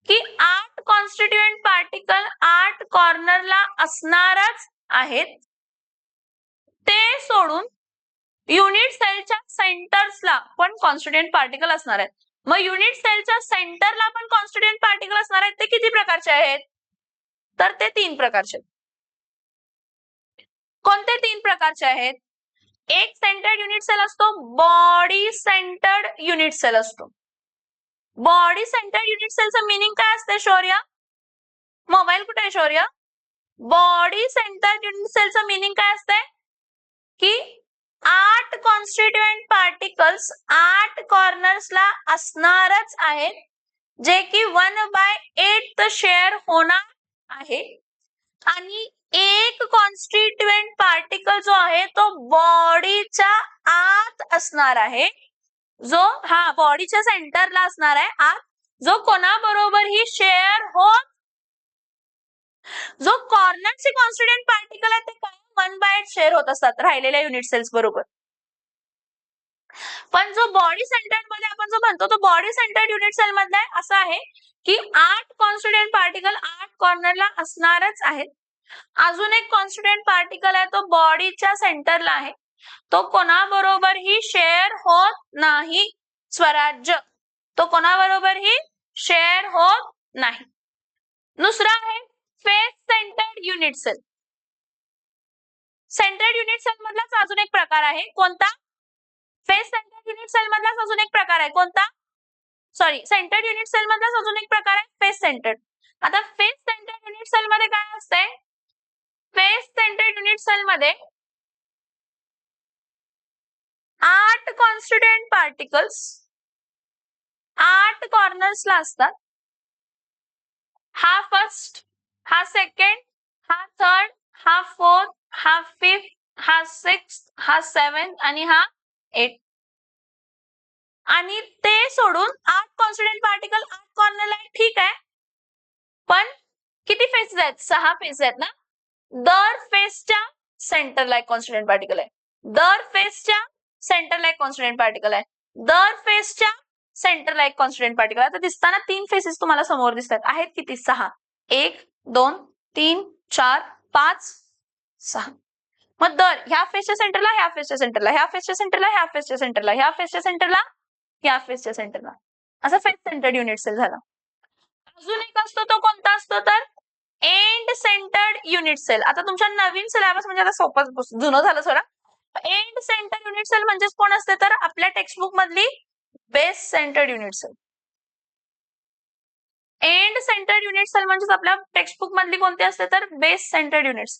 की 8 कॉन्स्टिट्युएंट पार्टिकल 8 कॉर्नरला असणारच आहेत, ते सोडून युनिट सेलच्या सेंटर्सला पण कॉन्स्टिट्युएंट पार्टिकल असणार आहेत. मग युनिट सेलच्या सेंटरला पण कॉन्स्टिट्युएंट पार्टिकल असणार आहेत, ते किती प्रकारचे आहेत तर ते 3 प्रकारचे आहेत. कोणते 3 प्रकारचे आहेत, एक सेंटर्ड युनिट सेल असतो, बॉडी सेंटर्ड युनिट सेल असतो. बॉडी सेंटर्ड युनिट सेलचं मीनिंग काय असते शौर्य, मोबाईल कुठे आहे शौर्य. बॉडी सेंटर्ड युनिट सेलचं मीनिंग काय असते की 8 कॉन्स्टिट्युएंट पार्टिकल्स 8 कॉर्नर्सला असणारच आहेत, जे की 1/8 शेअर होणार आहे, आणि एक कॉन्स्टिट्युएंट पार्टिकल जो आहे तो बॉडीच्या आत असणार आहे, जो बॉडीच्या सेंटरला असणार आहे आत, जो कोणाबरोबरही शेअर होत, जो कॉर्नरचे कॉन्स्टिट्युएंट पार्टिकल आहे ते काय 1/8 शेअर होत असतात राहिलेल्या युनिट सेल्स बरोबर. पण जो बॉडी सेंटर्ड मध्ये आपण जो म्हणतो तो बॉडी सेंटर्ड युनिट सेल मधला असं आहे की 8 कॉन्स्टिट्युएंट पार्टिकल 8 कॉर्नरला असणारच आहेत. अजून एक कॉन्स्टिट्युएंट पार्टिकल आहे तो बॉडीच्या सेंटरला आहे, तो कोणाबरोबरही शेअर होत नाही. स्वराज्य, तो कोणाबरोबरही शेअर होत नाही. दुसरा आहे face centred unit cell. Centred unit cell मधलाच अजून एक प्रकार आहे, कोणता, फेस सेंटर्ड युनिट सेल मधलाच अजून एक प्रकार आहे, कोणता सॉरी, सेंटर्ड युनिट सेल मधलाच अजून एक प्रकार आहे फेस सेंटर्ड. आता फेस सेंटर्ड युनिट सेल मध्ये काय असते? फेस सेंटर्ड युनिट सेल मध्ये 8 कॉन्स्टिट्यूएंट पार्टिकल्स 8 कॉर्नर्सला असतात. हा फर्स्ट, हा सेकंड, हा थर्ड, हा फोर्थ, हा फिफ्थ, हा सिक्स्थ, हा सेव्हन्थ आणि हा 8. आणि ते सोडून 8 कॉन्स्टिट्यूएंट पार्टिकल 8 कॉर्नरला आहे, ठीक आहे. पण किती फेसेस आहेत? 6 फेसेस आहेत ना. दर फेसच्या सेंटरला एक कॉन्स्टिट्यूएंट पार्टिकल आहे. दर फेसच्या सेंटरला एक कॉन्स्टिट्यूएंट पार्टिकल आहे. दर फेसच्या सेंटरला एक कॉन्स्टिट्यूएंट पार्टिकल आहे. आता दिसताना 3 फेसेस तुम्हाला समोर दिसतात. आहेत किती? 6. 1 2 3 4 5 6. मग दर ह्या फेसच्या सेंटरला, ह्या फेसच्या सेंटरला, ह्या फेसच्या सेंटरला, ह्या फेसच्या सेंटरला, ह्या फेसच्या सेंटरला, ह्या फेसच्या सेंटरला, असा फेस सेंटर्ड युनिट सेल झाला. अजून एक असतो, तो कोणता असतो तर एंड सेंटर्ड युनिट सेल. आता तुमच्या नवीन सिलेबस म्हणजे आता सोपं जुनं झालं सोडा. एंड सेंटर्ड युनिट सेल म्हणजे कोण असते तर आपल्या टेक्स्टबुक मधली base centred unit cell. End centred unit cell म्हणजे आपल्या टेक्स्टबुक मधली कोणती असते तर बेस सेंटर्ड युनिट्स.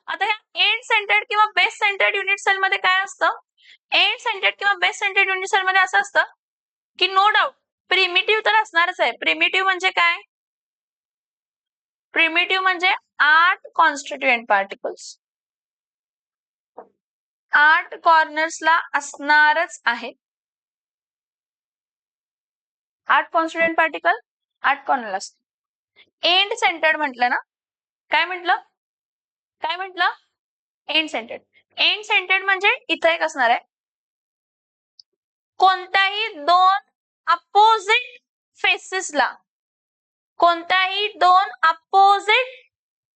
आता ह्या एंड सेंटर्ड किंवा बेस सेंटर्ड युनिट सेल मध्ये काय असतं? एंड सेंटर्ड किंवा बेस सेंटर्ड युनिट सेल मध्ये असं असतं की नो डाऊट प्रिमिटिव्ह तर असणारच आहे. प्रिमिटिव्ह म्हणजे काय? प्रिमिटिव्ह म्हणजे 8 कॉन्स्टिट्यूएंट पार्टिकल्स 8 कॉर्नर्सला असणारच आहे. 8 कॉन्स्टिट्यूएंट पार्टिकल 8 कॉर्नरला असतात. एंड सेंटर्ड म्हटलं ना, काय म्हटलं? काय म्हटलं? End centred. एंड सेंटर्ड म्हणजे इथं एक असणार आहे. कोणत्याही 2 अपोजिट फेसेसला, कोणत्याही 2 अपोजिट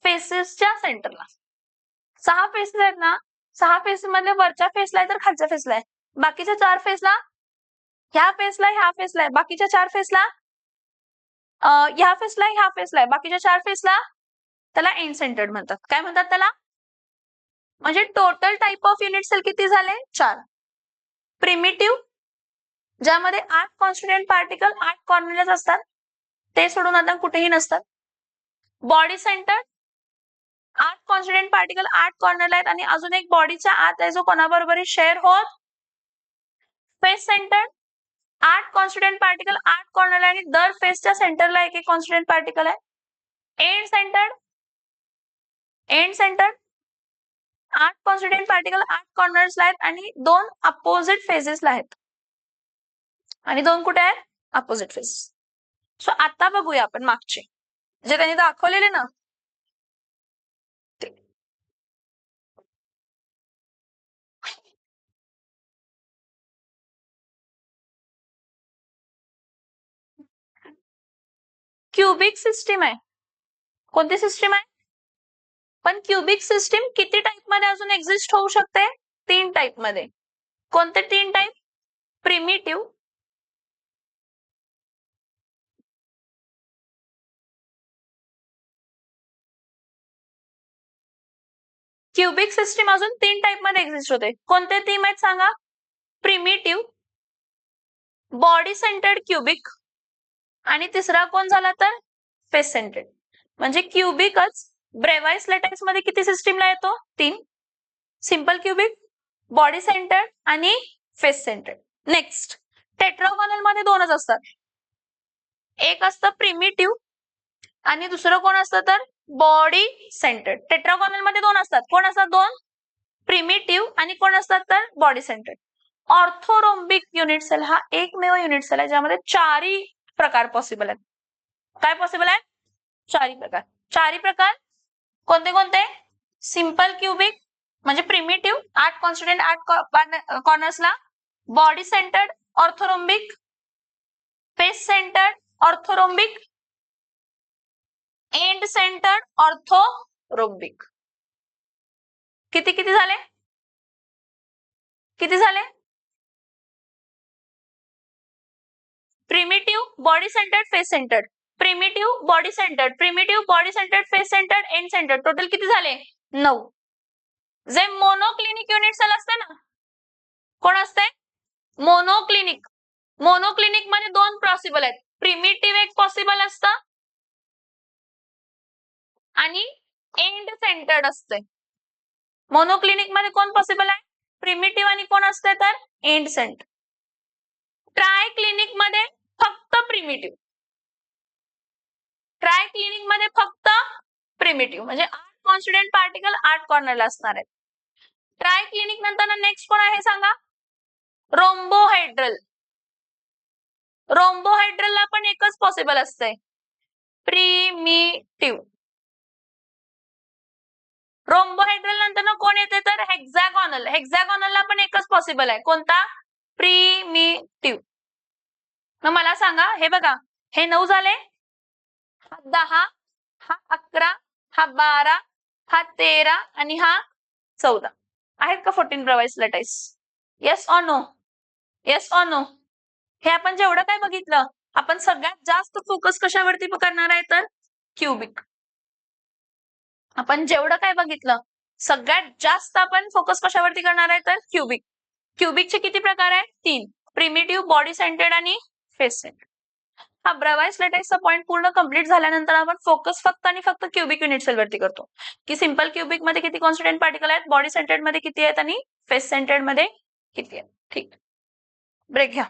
फेसेसच्या सेंटरला 6 फेसेस आहेत ना, 6 फेसेस मधले वरच्या फेसला आहे तर खालच्या फेसला आहे. बाकीच्या 4 फेसला, ह्या फेसला, ह्या फेसला आहे. बाकीच्या 4 फेसला, ह्या फेसला, ह्या फेसला आहे. बाकीच्या 4 फेसला, त्याला एंड सेंटर्ड म्हणतात. काय म्हणतात त्याला? म्हणजे total type of unit cell किती झाले? 4. प्रिमिटिव्ह ज्यामध्ये 8 कॉन्स्टिट्यूएंट पार्टिकल 8 कॉर्नरलाच असतात, ते सोडून आता कुठेही नसतात. बॉडी सेंटर 8 कॉन्स्टिट्यूएंट पार्टिकल 8 कॉर्नरला आहेत आणि अजून एक बॉडीच्या आत आहे जो कोणाबरोबर शेअर होत. फेस सेंटर 8 कॉन्स्टिट्यूएंट पार्टिकल 8 कॉर्नरला आणि दर फेसच्या सेंटरला एक एक कॉन्स्टिट्यूएंट पार्टिकल आहे. एंड सेंटर 8 कॉन्स्टिट्यूएंट पार्टिकल 8 कॉर्नर्सला आहेत आणि 2 अपोजिट फेसेसला आहेत. आणि 2 कुठे आहेत? Opposite face. सो आता बघूया आपण मागचे जे त्यांनी दाखवलेले ना. क्युबिक सिस्टीम आहे. कोणती सिस्टीम आहे? पण क्युबिक सिस्टीम किती टाइप मध्ये अजून एक्झिस्ट होऊ शकते? 3 टाइप मध्ये. कोणते 3 टाइप? प्रिमिटिव्ह, क्युबिक सिस्टीम अजून 3 टाइप मध्ये एक्झिस्ट होते. कोणते 3 आहेत सांगा? प्रिमिटिव्ह, बॉडी सेंटर्ड क्युबिक आणि तिसरा कोण झाला तर फेस सेंटर्ड. म्हणजे क्युबिकच ब्रेवाइस लेटेक्स मध्ये किती सिस्टीमला येतो? 3. सिंपल क्युबिक, बॉडी सेंटर्ड आणि फेस सेंटर्ड. नेक्स्ट टेट्रागोनल मध्ये 2च असतात. एक असतं प्रिमिटिव्ह आणि दुसरं कोण असतं तर बॉडी सेंटर्ड. टेट्रागोनल मध्ये 2 असतात. कोण असतात 2? प्रिमिटिव्ह आणि कोण असतात तर body centred. Orthorhombic unit cell हा एकमेव युनिट सेल आहे ज्यामध्ये 4 प्रकार पॉसिबल आहेत. काय पॉसिबल आहे? 4 प्रकार. 4 प्रकार कोणते कोणते? सिंपल क्युबिक म्हणजे प्रिमिटिव्ह 8 कॉन्स्टिट्यूएंट 8 कॉर्नर्सला, body centred orthorhombic, face centred orthorhombic, end centred orthorhombic. किती किती झाले? किती झाले? Primitive, body centred, face centred, primitive, body centred, primitive, body centred, face centred, end centred. Total किती झाले? 9. जे मोनोक्लिनिक युनिट सेल असते ना, कोण असते? मोनोक्लिनिक. मोनोक्लिनिक मध्ये दोन पॉसिबल आहेत. प्रिमिटिव्ह एक पॉसिबल असतं आणि एंड सेंटर्ड असते. मोनोक्लिनिक मध्ये कोण पॉसिबल आहे? प्रिमिटिव्ह आणि कोण असते तर एंड सेंटर. ट्राय क्लिनिक मध्ये फक्त प्रिमिटिव्ह. ट्राय क्लिनिक मध्ये फक्त प्रिमिटिव्ह म्हणजे 8 कॉन्स्टिट्युएंट पार्टिकल 8 कॉर्नरला असणार आहेत. ट्राय क्लिनिक नंतर नेक्स्ट कोण आहे सांगा? रोम्बोहायड्रल. रोम्बोहायड्रलला पण एकच पॉसिबल असते, प्रिमिटिव्ह. रोम्बोहायड्रल नंतर कोण येते तर हेक्सागोनल. हेक्सागोनलला पण एकच पॉसिबल आहे, कोणता? प्रिमिटिव्ह. मग मला सांगा, हे बघा, हे 9 झाले, हा 10, हा 11, हा 12, हा 13 आणि हा 14. आहेत का 14 Bravais lattice? Yes or no? Yes or no? हे आपण जेवढं काय बघितलं, आपण सगळ्यात जास्त फोकस कशावरती करणार आहे तर क्युबिक. आपण जेवढं काय बघितलं, सगळ्यात जास्त आपण फोकस कशावरती करणार आहे तर क्युबिक. क्युबिकचे किती प्रकार आहेत? 3. प्रिमिटिव्ह, बॉडी सेंटर्ड आणि फेस सेंटर्ड. हा ब्रावाइस लॅटाइसचा पॉइंट पूर्ण कंप्लीट झाल्यानंतर आपण फोकस फक्त आणि फक्त क्युबिक युनिट सेल वरती करतो, की सिंपल क्युबिक मध्ये किती कॉन्स्टिट्युएंट पार्टिकल आहेत, बॉडी सेंटर्ड मध्ये किती आहेत आणि फेस सेंटर्ड मध्ये किती आहेत. ठीक, ब्रेक घ्या.